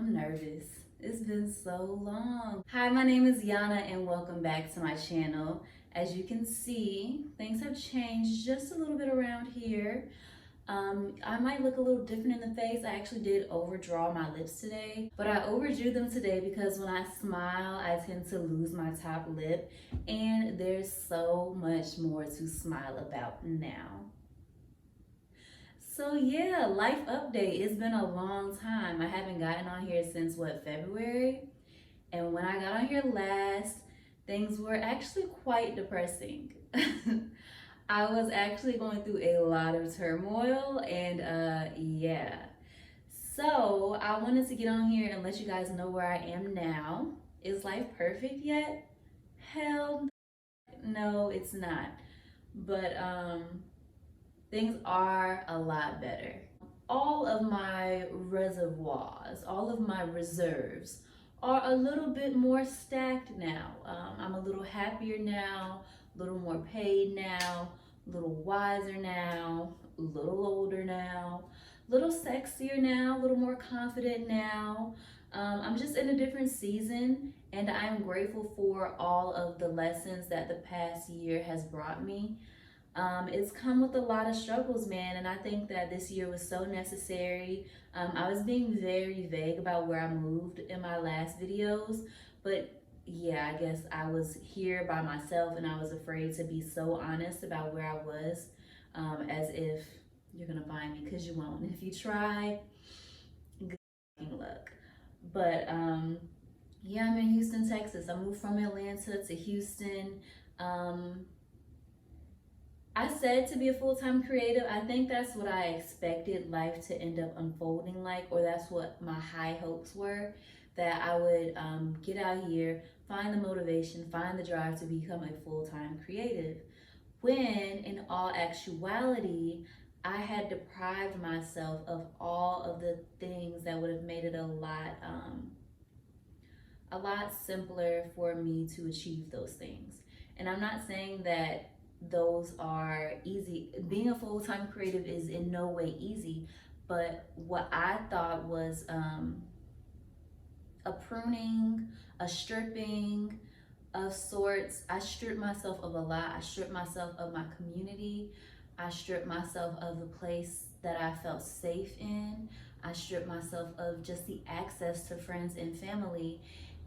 I'm nervous. It's been so long. Hi, my name is Yana and welcome back to my channel. As you can see, things have changed just a little bit around here. I might look a little different in the face. I actually did overdraw my lips today, but I overdrew them today because when I smile, I tend to lose my top lip, and there's so much more to smile about now. So yeah, life update. It's been a long time. I haven't gotten on here since what, February? And when I got on here last, things were actually quite depressing. I was actually going through a lot of turmoil and yeah. So I wanted to get on here and let you guys know where I am now. Is life perfect yet? Hell no, it's not. But things are a lot better. All of my reservoirs, all of my reserves are a little bit more stacked now. I'm a little happier now, a little more paid now, a little wiser now, a little older now, a little sexier now, a little more confident now. I'm just in a different season, and I'm grateful for all of the lessons that the past year has brought me. It's come with a lot of struggles, man, and I think that this year was so necessary. I was being very vague about where I moved in my last videos, but yeah, I guess I was here by myself and I was afraid to be so honest about where I was, as if you're gonna find me, because you won't. If you try, good luck. But yeah, I'm in Houston, Texas. I moved from Atlanta to Houston. Um, I said to be a full-time creative. I think that's what I expected life to end up unfolding like, or that's what my high hopes were, that I would get out here, find the motivation, find the drive to become a full-time creative. When in all actuality, I had deprived myself of all of the things that would have made it a lot simpler for me to achieve those things. And I'm not saying that those are easy. Being a full-time creative is in no way easy, but what I thought was a pruning, a stripping of sorts. I stripped myself of a lot. I stripped myself of my community. I stripped myself of the place that I felt safe in. I stripped myself of just the access to friends and family.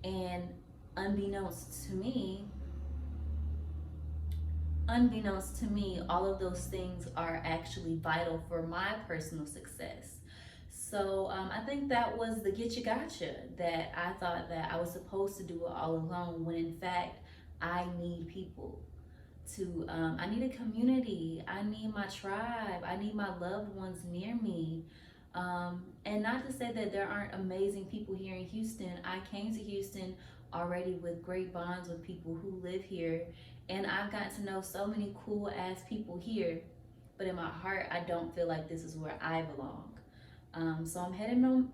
And unbeknownst to me, all of those things are actually vital for my personal success. So I think that was the get you gotcha, that I thought that I was supposed to do it all alone, when in fact I need people to, I need a community, I need my tribe, I need my loved ones near me. And not to say that there aren't amazing people here in Houston. I came to Houston already with great bonds with people who live here, and I've gotten to know so many cool ass people here. But in my heart, I don't feel like this is where I belong. So I'm heading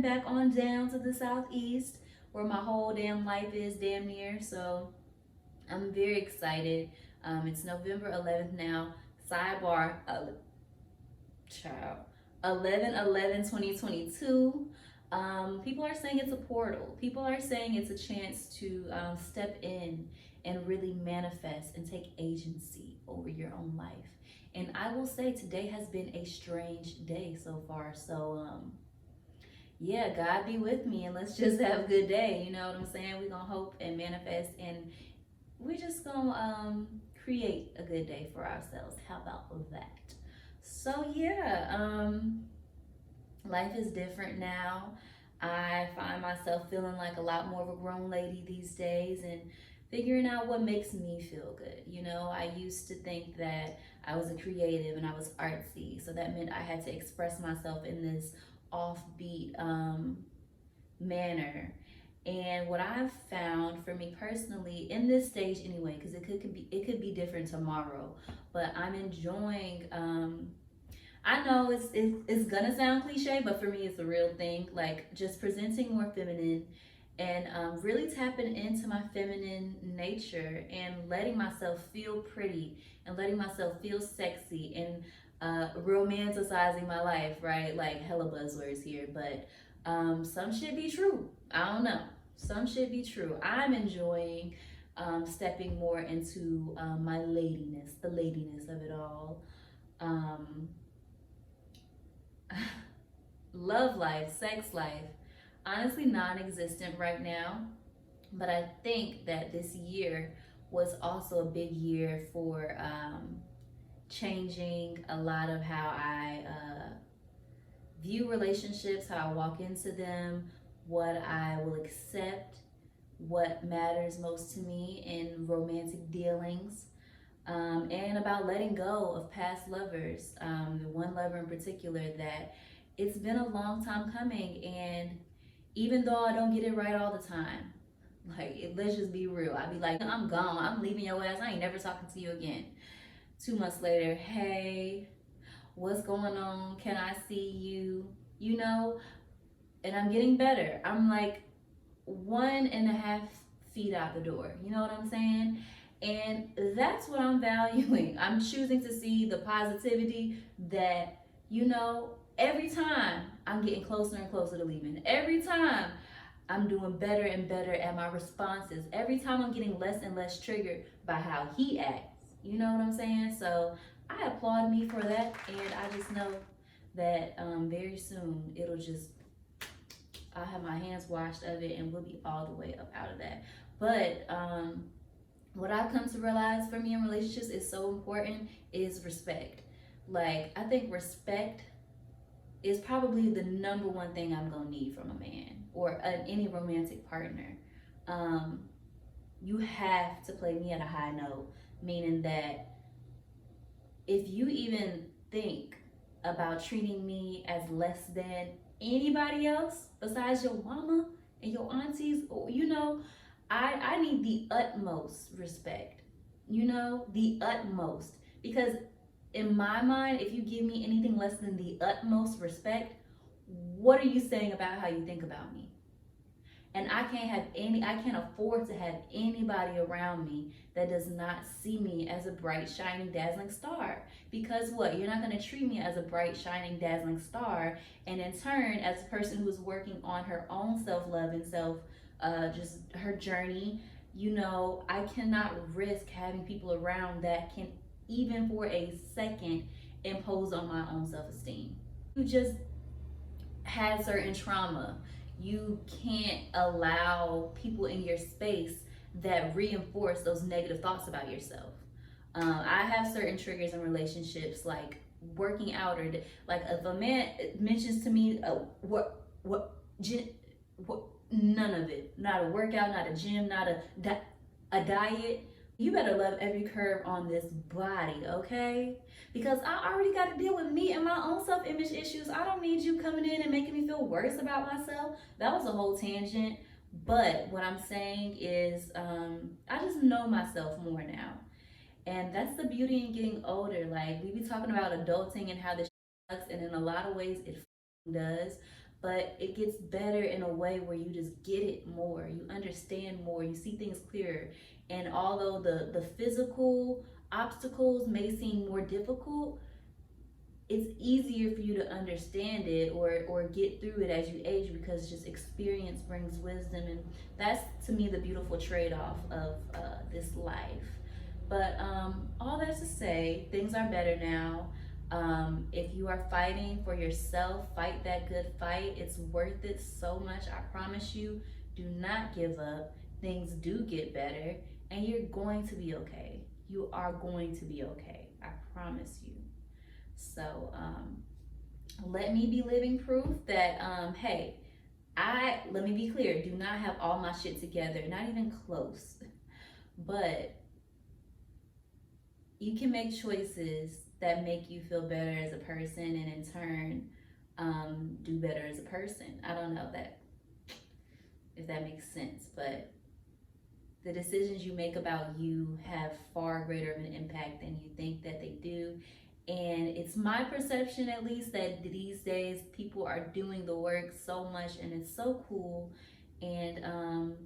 back on down to the southeast, where my whole damn life is damn near. So I'm very excited. It's November 11th now. Sidebar, child. 11/11/2022. People are saying it's a portal. People are saying it's a chance to step in and really manifest and take agency over your own life. And I will say today has been a strange day so far. So yeah, God be with me, and let's just have a good day. You know what I'm saying? We're gonna hope and manifest, and we're just gonna create a good day for ourselves. How about that? So yeah, life is different now. I find myself feeling like a lot more of a grown lady these days, and figuring out what makes me feel good. You know, I used to think that I was a creative and I was artsy, so that meant I had to express myself in this offbeat manner. And what I've found for me personally, in this stage anyway, because it could be different tomorrow, but I'm enjoying. I know it's gonna sound cliche, but for me it's a real thing. Like, just presenting more feminine, and really tapping into my feminine nature, and letting myself feel pretty, and letting myself feel sexy, and romanticizing my life, right? Like, hella buzzwords here, but Some should be true. I don't know. Some should be true. I'm enjoying stepping more into my ladiness, the ladiness of it all. Um, love life, sex life, honestly non existent right now. But I think that this year was also a big year for changing a lot of how I view relationships, how I walk into them, what I will accept, what matters most to me in romantic dealings, and about letting go of past lovers. The one lover in particular that it's been a long time coming, and even though I don't get it right all the time, like let's just be real. I'd be like, I'm gone. I'm leaving your ass. I ain't never talking to you again. 2 months later, hey, what's going on? Can I see you? You know, and I'm getting better. I'm like 1.5 feet out the door. You know what I'm saying? And that's what I'm valuing. I'm choosing to see the positivity that, every time I'm getting closer and closer to leaving. Every time I'm doing better and better at my responses. Every time I'm getting less and less triggered by how he acts. You know what I'm saying? So I applaud me for that. And I just know that very soon it'll just I'll have my hands washed of it and we'll be all the way up out of that. But what I've come to realize for me in relationships is so important is respect. Like, I think respect is probably the number one thing I'm gonna need from a man or any romantic partner. Um, you have to play me at a high note, meaning that if you even think about treating me as less than anybody else besides your mama and your aunties, I need the utmost respect, the utmost. Because in my mind, if you give me anything less than the utmost respect, what are you saying about how you think about me? And I can't afford to have anybody around me that does not see me as a bright, shining, dazzling star. Because what? You're not going to treat me as a bright, shining, dazzling star. And in turn, as a person who's working on her own self love and just her journey, I cannot risk having people around that can, even for a second, impose on my own self esteem. You just had certain trauma. You can't allow people in your space that reinforce those negative thoughts about yourself. I have certain triggers in relationships, like working out, or like if a man mentions to me, what, none of it, not a workout, not a gym, not a diet. You better love every curve on this body, okay? Because I already got to deal with me and my own self-image issues. I don't need you coming in and making me feel worse about myself. That was a whole tangent. But what I'm saying is, I just know myself more now. And that's the beauty in getting older. Like, we be talking about adulting and how this sucks, and in a lot of ways it does. But it gets better in a way where you just get it more. You understand more. You see things clearer. And although the physical obstacles may seem more difficult, it's easier for you to understand it or get through it as you age, because just experience brings wisdom. And that's, to me, the beautiful trade-off of this life. But all that to say, things are better now. If you are fighting for yourself, fight that good fight. It's worth it so much. I promise you, do not give up. Things do get better, and you're going to be okay. You are going to be okay. I promise you. So let me be living proof that, hey, let me be clear, do not have all my shit together, not even close. But you can make choices that make you feel better as a person, and in turn do better as a person. I don't know if that makes sense, but the decisions you make about you have far greater of an impact than you think that they do. And it's my perception, at least, that these days people are doing the work so much, and it's so cool. And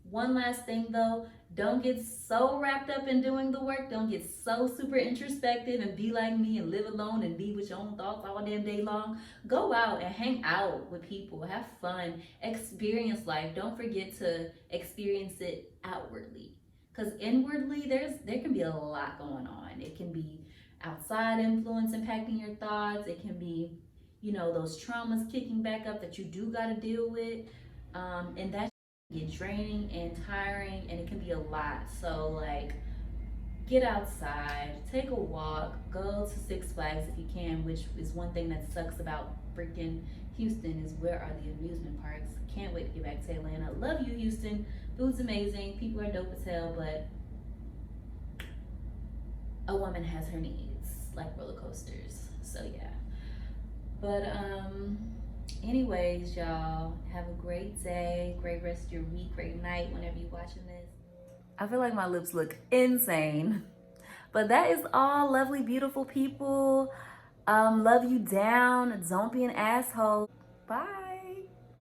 One last thing though, don't get so wrapped up in doing the work. Don't get so super introspective and be like me and live alone and be with your own thoughts all damn day long. Go out and hang out with people. Have fun. Experience life. Don't forget to experience it outwardly. Because inwardly there can be a lot going on. It can be outside influence impacting your thoughts. It can be, those traumas kicking back up that you do gotta deal with. And that get draining and tiring, and it can be a lot. So like, get outside, take a walk, go to Six Flags if you can, which is one thing that sucks about freaking Houston is where are the amusement parks. Can't wait to get back to Atlanta. Love you, Houston. Food's amazing, people are dope as hell, but a woman has her needs, like roller coasters. So yeah. But anyways, y'all, have a great day, great rest of your week, great night whenever you're watching this. I feel like my lips look insane. But that is all, lovely, beautiful people. Love you down. Don't be an asshole. Bye.